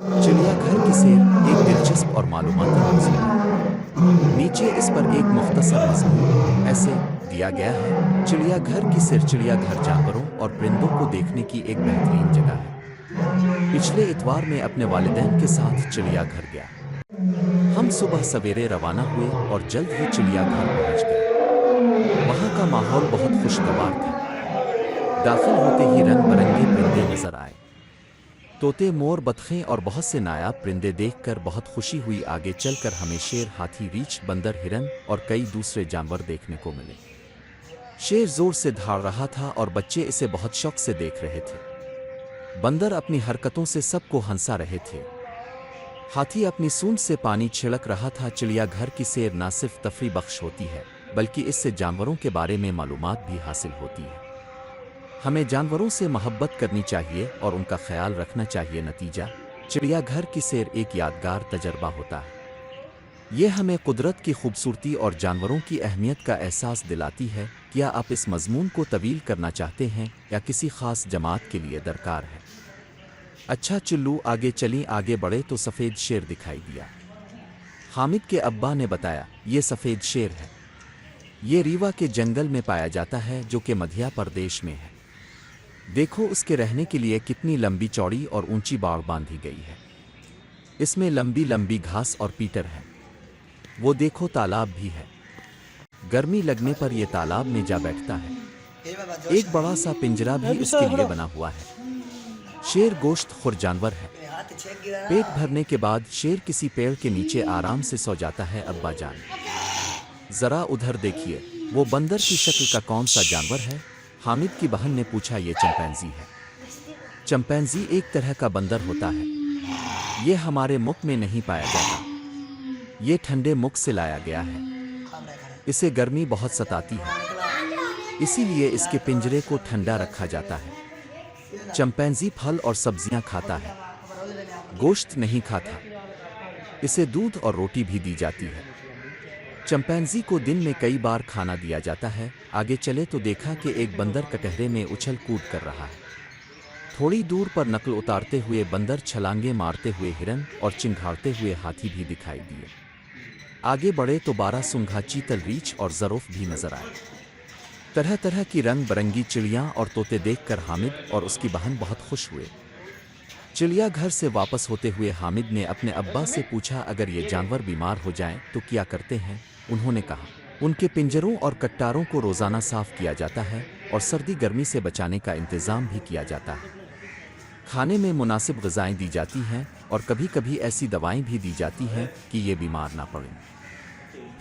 चिड़ियाघर की सैर एक दिलचस्प और मालूमाती मौज़ू है। नीचे इस पर एक मुख्तसर मज़मून ऐसे दिया गया है। चिड़ियाघर की सैर चिड़ियाघर जानवरों और परिंदों को देखने की एक बेहतरीन जगह है। पिछले इतवार में अपने वालिदैन के साथ चिड़ियाघर गया। हम सुबह सवेरे रवाना हुए और जल्द ही चिड़ियाघर पहुंच गए। वहां का माहौल बहुत खुशगवार था। दाखिल होते ही रंग बिरंगे परिंदे नजर आए। तोते, मोर, बतखें और बहुत से नायाब परिंदे देखकर बहुत खुशी हुई। आगे चलकर हमें शेर, हाथी, रीछ, बंदर, हिरन और कई दूसरे जानवर देखने को मिले। शेर जोर से दहाड़ रहा था और बच्चे इसे बहुत शौक से देख रहे थे। बंदर अपनी हरकतों से सबको हंसा रहे थे। हाथी अपनी सूंड से पानी छिड़क रहा था। चिड़ियाघर की सैर न सिर्फ तफरी बख्श होती है, बल्कि इससे जानवरों के बारे में मालूमात भी हासिल होती है। हमें जानवरों से मोहब्बत करनी चाहिए और उनका ख्याल रखना चाहिए। नतीजा, चिड़ियाघर की सैर एक यादगार तजर्बा होता है। ये हमें कुदरत की खूबसूरती और जानवरों की अहमियत का एहसास दिलाती है। क्या आप इस मजमून को तवील करना चाहते हैं या किसी खास जमात के लिए दरकार है? अच्छा चुल्लू, आगे चलें। आगे बढ़े तो सफ़ेद शेर दिखाई दिया। हामिद के अब्बा ने बताया, ये सफ़ेद शेर है। ये रीवा के जंगल में पाया जाता है, जो कि मध्य प्रदेश में है। देखो उसके रहने के लिए कितनी लंबी चौड़ी और ऊंची बाड़ बांधी गई है। इसमें लंबी लंबी घास और पीटर है। वो देखो, तालाब भी है। गर्मी लगने पर यह तालाब में जा बैठता है। एक बड़ा सा पिंजरा भी इसके लिए बना हुआ है। शेर गोश्त खोर जानवर है। पेट भरने के बाद शेर किसी पेड़ के नीचे आराम से सो जाता है। अब्बा जान, जरा उधर देखिए, वो बंदर की शक्ल का कौन सा जानवर है? हामिद की बहन ने पूछा। ये चिंपैंजी है। चिंपैंजी एक तरह का बंदर होता है। ये हमारे मुल्क में नहीं पाया जाता। ये ठंडे मुल्क से लाया गया है। इसे गर्मी बहुत सताती है, इसीलिए इसके पिंजरे को ठंडा रखा जाता है। चिंपैंजी फल और सब्जियां खाता है, गोश्त नहीं खाता। इसे दूध और रोटी भी दी जाती है। चिंपैंजी को दिन में कई बार खाना दिया जाता है। आगे चले तो देखा कि एक बंदर कटहरे में उछल कूद कर रहा है। थोड़ी दूर पर नकल उतारते हुए बंदर, छलांगे मारते हुए हिरन और चिंघाड़ते हुए हाथी भी दिखाई दिए। आगे बढ़े तो 12 सुंघा, चीतल, रीछ और ज़रूफ भी नजर आए। तरह तरह की रंग बिरंगी चिड़ियाँ और तोते देखकर हामिद और उसकी बहन बहुत खुश हुए। चिड़ियाघर से वापस होते हुए हामिद ने अपने अब्बा से पूछा, अगर ये जानवर बीमार हो जाएं तो क्या करते हैं? उन्होंने कहा, उनके पिंजरों और कट्टारों को रोज़ाना साफ किया जाता है और सर्दी गर्मी से बचाने का इंतज़ाम भी किया जाता है। खाने में मुनासिब ग़िज़ाएँ दी जाती हैं और कभी कभी ऐसी दवाएं भी दी जाती हैं कि ये बीमार ना पड़ें।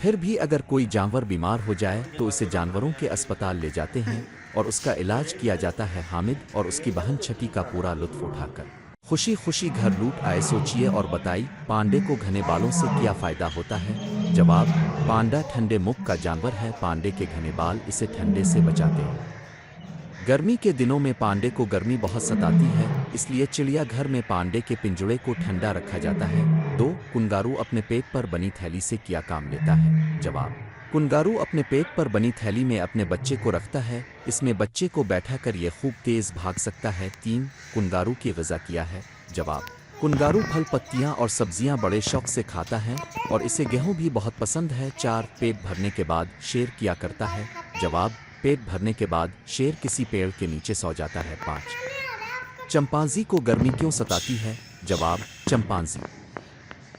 फिर भी अगर कोई जानवर बीमार हो जाए तो इसे जानवरों के अस्पताल ले जाते हैं और उसका इलाज किया जाता है। हामिद और उसकी बहन छठी का पूरा लुत्फ़ उठाकर खुशी खुशी घर लूट आए। सोचिए और बताई, पांडे को घने बालों से क्या फ़ायदा होता है? जवाब, पांडा ठंडे मुख का जानवर है। पांडे के घने बाल इसे ठंडे से बचाते हैं। गर्मी के दिनों में पांडे को गर्मी बहुत सताती है, इसलिए चिड़ियाघर में पांडे के पिंजड़े को ठंडा रखा जाता है। 2. कुंगारू अपने पेट पर बनी थैली से क्या काम लेता है? जवाब, कुंगारू अपने पेट पर बनी थैली में अपने बच्चे को रखता है। इसमें बच्चे को बैठा कर ये खूब तेज भाग सकता है। 3. कुंगारू की ग़िज़ा क्या है? जवाब, कुंगारू फल, पत्तियां और सब्जियां बड़े शौक से खाता है और इसे गेहूं भी बहुत पसंद है। 4. पेट भरने के बाद शेर क्या करता है? जवाब, पेट भरने के बाद शेर किसी पेड़ के नीचे सो जाता है। 5. चिंपैंजी को गर्मी क्यों सताती है? जवाब, चिंपैंजी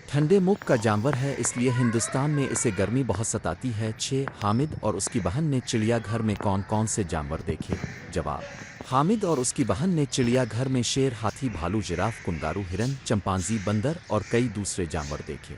ठंडे मुख का जानवर है, इसलिए हिंदुस्तान में इसे गर्मी बहुत सताती है। 6. हामिद और उसकी बहन ने चिड़ियाघर में कौन कौन से जानवर देखे? जवाब, हामिद और उसकी बहन ने चिड़ियाघर में शेर, हाथी, भालू, जिराफ, कुंगारू, हिरन, चिंपैंजी, बंदर और कई दूसरे जानवर देखे।